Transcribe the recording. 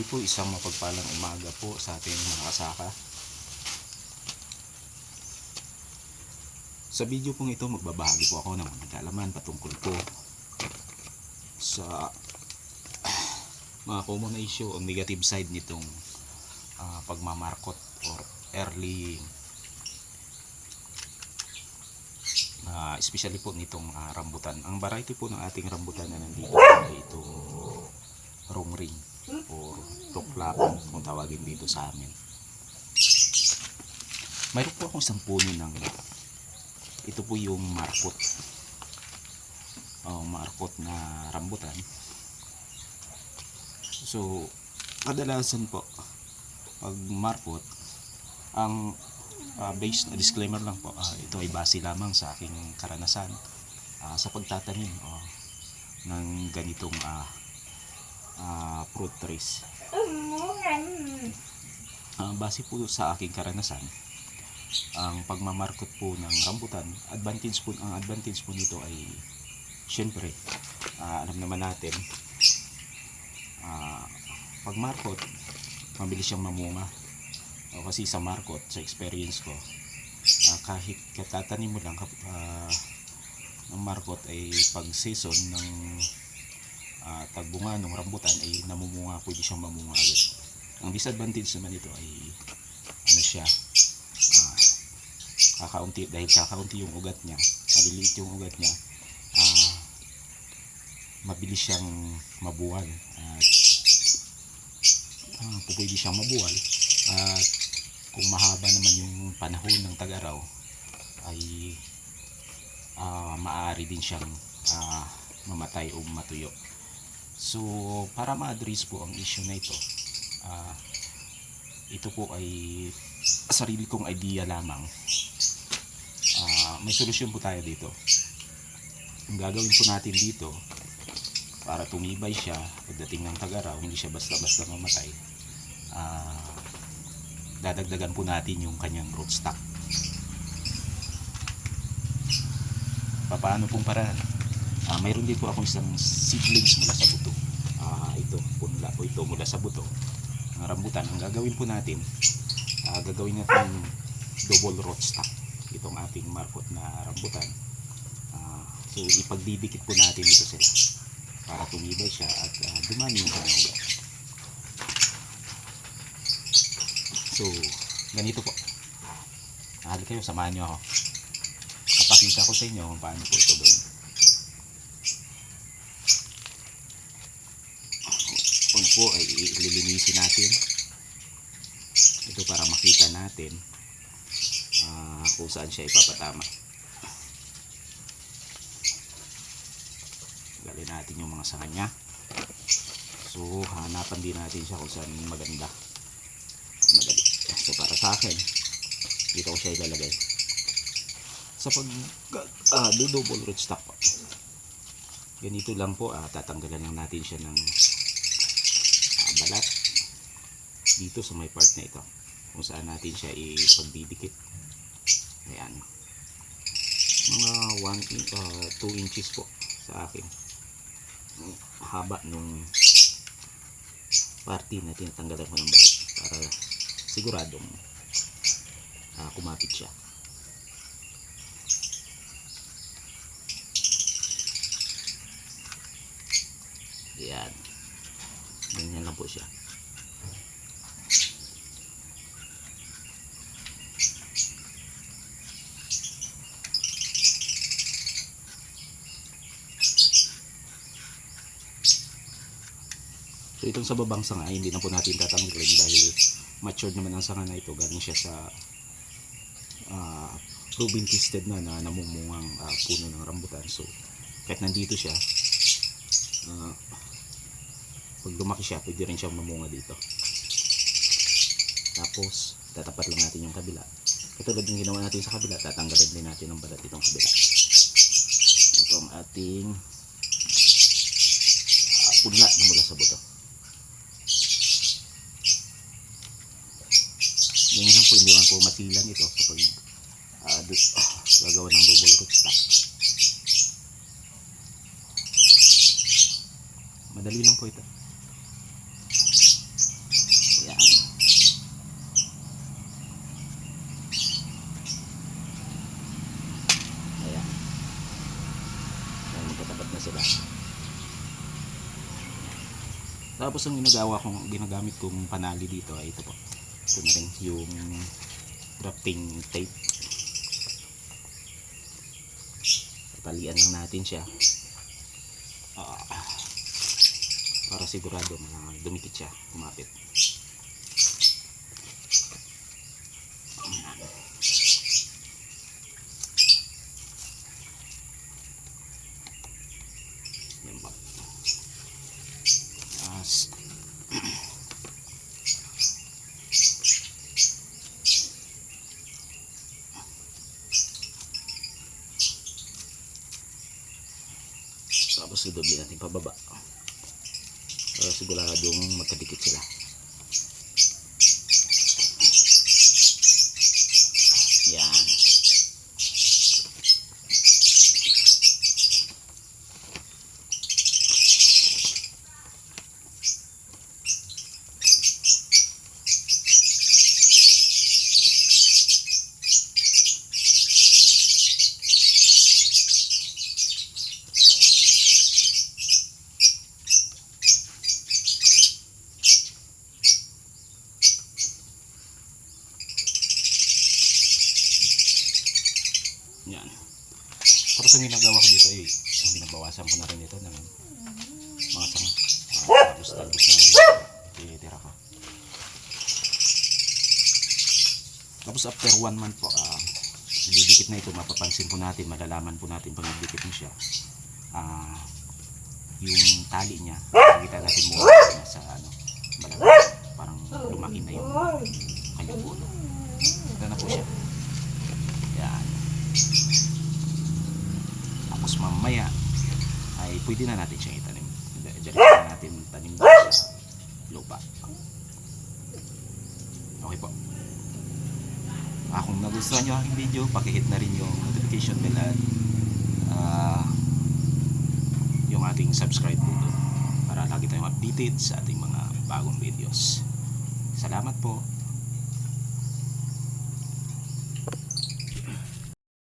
po, isang mapagpalang umaga po sa ating mga kasaka. Sa video pong ito, magbabahagi po ako ng mga kaalaman patungkol po sa mga common issue o negative side nitong pagmamarkot or early, especially po nitong rambutan. Ang variety po ng ating rambutan na nandito ay itong rongring o tuklapan kung tawagin dito sa amin. Mayroon po akong isang puno ng ito po yung markot na rambutan. So kadalasan po pag markot, ang base na disclaimer lang po, ito ay base lamang sa aking karanasan sa pagtatanim ng ganitong fruit trees. Base po sa aking karanasan, ang pagmamarkot po ng rambutan, ang advantage po nito ay syempre, alam naman natin, pag markot, mabilis siyang mamunga. Kasi sa markot, sa experience ko, kahit katatanim mo lang ng markot ay pag season ng tagbunga ng rambutan ay namumunga, pwede siyang mamunga agad. Ang disadvantage naman ito ay kakaunti yung ugat niya, maliliit yung ugat niya, mabilis siyang mabuwal at pwede siyang mabuwal at kung mahaba naman yung panahon ng tag-araw ay maaari din siyang mamatay o matuyo. So para ma-address po ang issue na ito, ito po ay sarili kong idea lamang. May solusyon po tayo dito. Ang gagawin po natin dito para tumibay siya pagdating ng tag-araw, hindi siya basta-basta mamatay, dadagdagan po natin yung kanyang rootstock. Paano pong paraan? Mayroon din po akong isang seedlings mula sa buto. Ito punla po ito mula sa buto ng rambutan. Ang gagawin po natin, gagawin natin double rootstock itong ating markot na rambutan. So ipagdidikit po natin ito sila para tumibay siya at dumami yung kanyang ugat. So ganito po, halika kayo, samahan nyo ako, kapakita ko sa inyo kung paano po ito gawin. Una po ay ililinisin natin ito para makita natin kung saan siya ipapatama. Galin natin yung mga sanga niya. So hanapan din natin siya kung saan maganda, madali. So para sa akin, dito ko siya ilalagay sa pag double rootstock po. Ganito lang po, tatanggalan lang natin siya ng balat dito sa may part na ito kung saan natin siya ipagdidikit. Ayan, mga 2 inches po sa akin haba nung parte na tinatanggalan ko ng balat para siguradong kumapit siya. Ayan, ganyan lang po siya. So itong sa babang sanga hindi na po natin tatanggalin dahil matured naman ang sanga na ito. Galing siya sa proven tested na namumungang puno ng rambutan. So kahit nandito siya, pag lumaki siya, pwede rin siyang mamunga dito. Tapos tatapat lang natin yung kabila. Katulad ng ginawa natin sa kabila, tatanggalin din natin ang balat itong kabila. Ito ang ating punla na mula sa buto. Ganyan lang po, hindi man po matilan ito kapag gagawa ng double rootstock. Madali lang po ito. Tapos ang ginagamit kong panali dito ay ito po. Ito na rin yung grafting tape. Talian lang natin siya. Para sigurado dumikit siya, kumapit. Yan ba? Tapos doble natin pababa para siguradong magkadikit sila. Yan. Yan. Tapos ang ginagawa ko dito ay binabawasan ko na rin ito ng mga tanga. Talbos na titira ko. Tapos after 1 month po, didikit na ito, mapapansin po natin, malalaman po natin pag nagdikit mo siya. Yung tali niya, nakikita natin mo sa malalang, parang lumaki na yung kanyang puno. Ito na po siya. Yan. Tapos mamaya ay pwede na natin siyang itanim. Diyan na natin tanim sa lupa. Okay po. Kung nagustuhan nyo aking video, pakihit na rin yung notification bell at yung ating subscribe button para lagi tayong updated sa ating mga bagong videos. Salamat po.